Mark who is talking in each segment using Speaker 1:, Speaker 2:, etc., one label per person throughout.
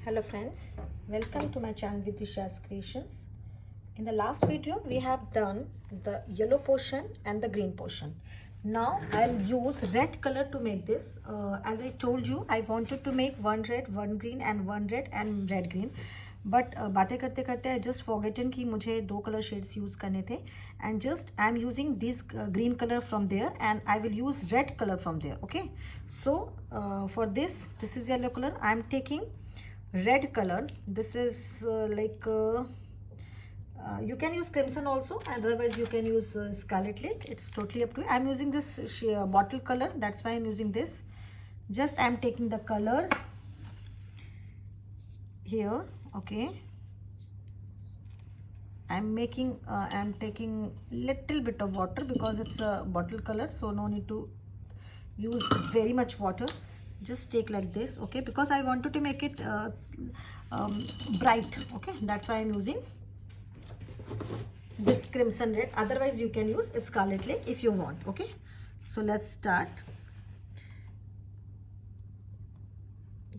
Speaker 1: Hello friends, welcome to my channel Vidisha's Creations. In the last video we have done the yellow portion and the green portion. Now I'll use red color to make this. As I told you, I wanted to make one red, one green and one red and red green. But बातें करते करते I just forgotten कि मुझे दो color shades use करने थे, and just I'm using this green color from there and I will use red color from there. Okay, so for this is yellow color. I'm taking red color. This is you can use crimson also, otherwise you can use scarlet lake. It's totally up to you. I'm using this bottle color, that's why I'm using this. Just I'm taking the color here. Okay, I'm taking little bit of water because it's a bottle color, so no need to use very much water. Just take like this. Okay, because I wanted to make it bright. Okay, that's why I'm using this crimson red. Otherwise you can use scarlet lake if you want. Okay, so let's start.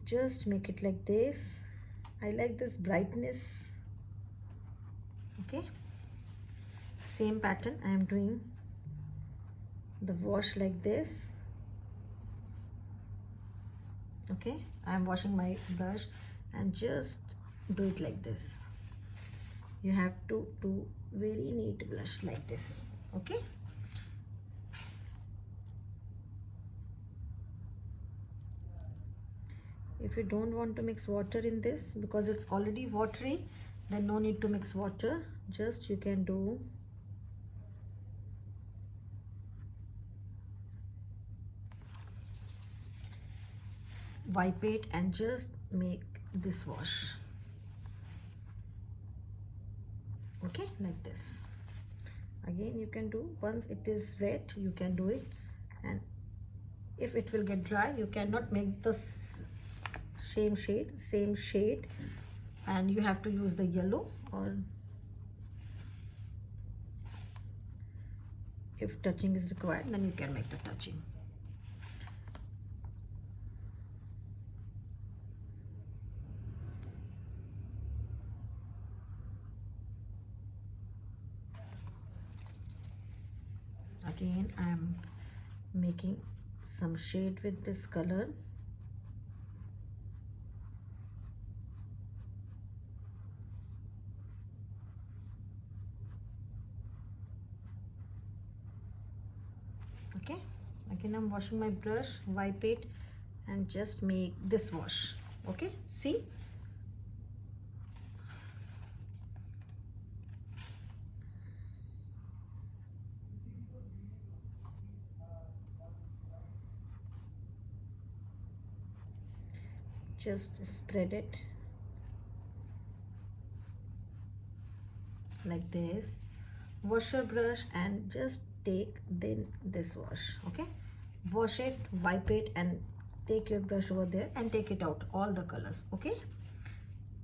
Speaker 1: Just make it like this. I like this brightness. Okay, same pattern I am doing the wash like this. Okay, I am washing my brush and just do it like this. You have to do very neat blush like this. Okay, if you don't want to mix water in this because it's already watery, then no need to mix water. Just you can do wipe it and just make this wash. Okay, like this. Again you can do, once it is wet you can do it, and if it will get dry you cannot make the same shade and you have to use the yellow, or if touching is required then you can make the touching. Again I am making some shade with this color. Okay, again I'm washing my brush, wipe it and just make this wash. Okay, see, just spread it like this. Wash your brush and just take then this wash. Okay, wash it, wipe it and take your brush over there and take it out, all the colors. Okay,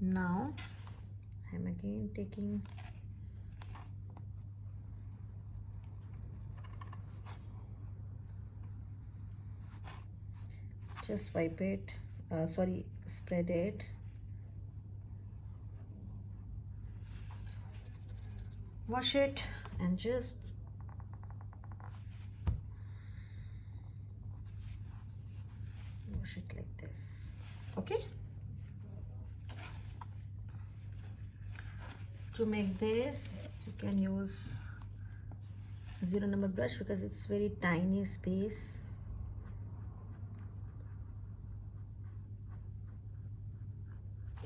Speaker 1: now I'm again taking just wipe it, spread it. Wash it and just wash it like this. Okay, to make this you can use 0 number brush because it's very tiny space.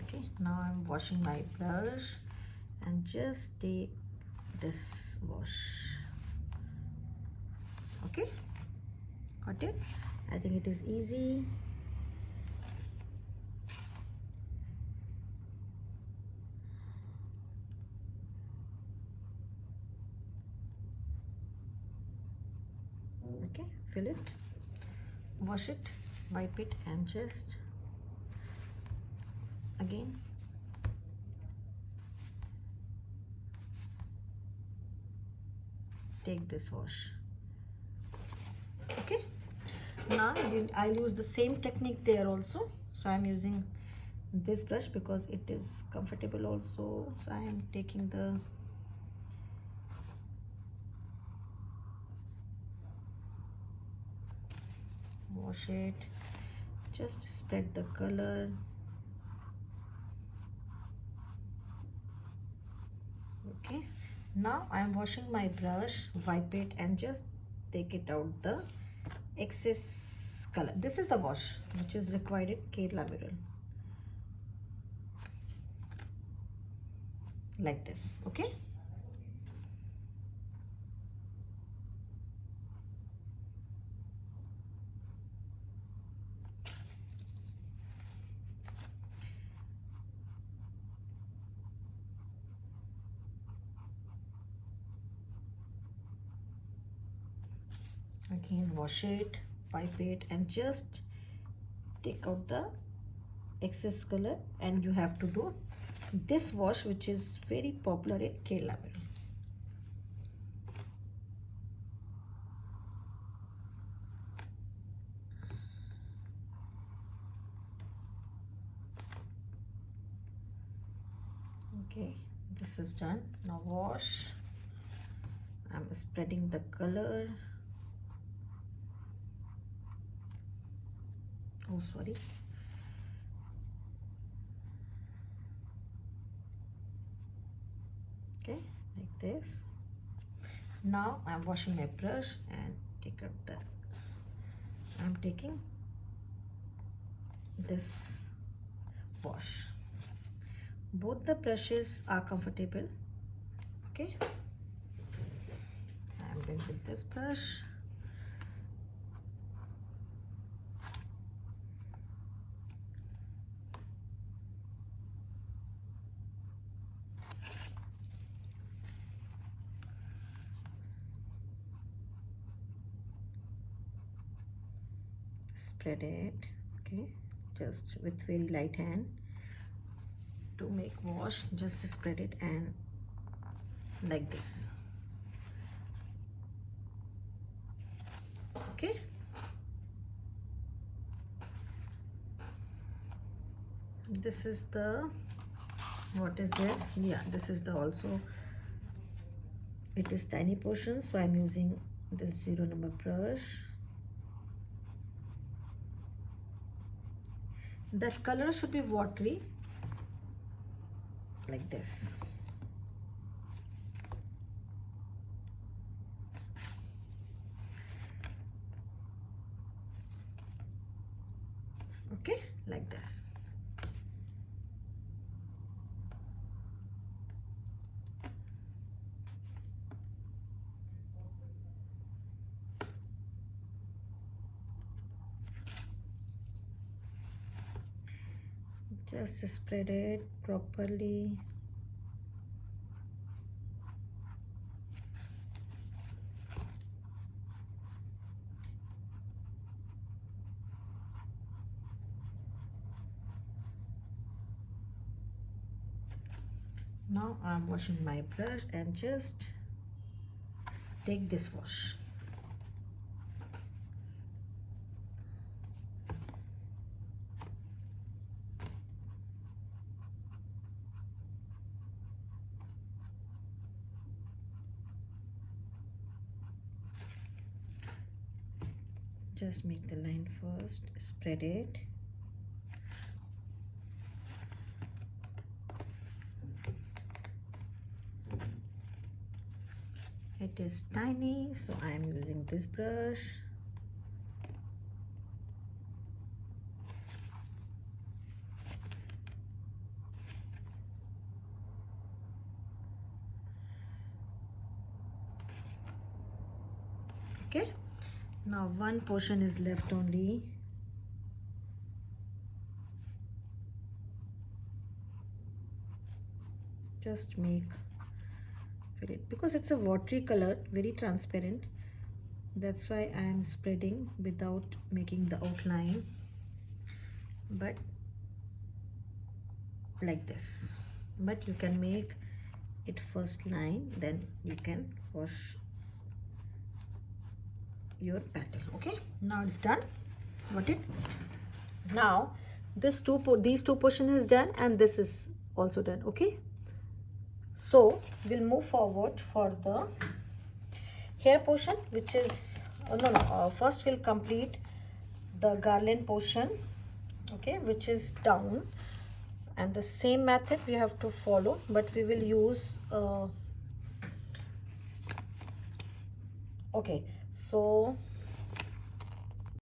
Speaker 1: Okay, now I'm washing my brush and just take this wash. Okay, got it? I think it is easy. Okay, fill it, wash it, wipe it and just again take this wash. Okay, now I'll use the same technique there also. So I'm using this brush because it is comfortable also. So I am taking the wash it, just spread the color. Okay, now I am washing my brush, wipe it and just take it out the excess color. This is the wash which is required in Kerela Mural. Like this, okay? Again, wash it, wipe it and just take out the excess color, and you have to do this wash which is very popular in Kerala. Okay, this is done. Now wash. I'm spreading the color. Oh, sorry. Okay, like this. Now I'm washing my brush and take out the, I'm taking this wash. Both the brushes are comfortable. Okay, I'm doing with this brush. Spread it, okay, just with very light hand. To make wash, just spread it and like this. Okay, this is the, what is this? Yeah, this is the also, it is tiny portion, so I'm using this 0 number brush. That color should be watery, like this. Okay, like this. Just spread it properly. Now I'm washing my brush and just take this wash. Just make the line first, spread it. It is tiny, so I am using this brush. Okay, now one portion is left only. Just make, fill it, because it's a watery color, very transparent. That's why I am spreading without making the outline, but like this. But you can make it first line, then you can wash your pattern. Okay, now it's done. Got it? Now these two portions is done and this is also done. Okay, so we'll move forward for the hair portion, which is first we'll complete the garland portion, okay, which is down, and the same method we have to follow, but we will use okay, so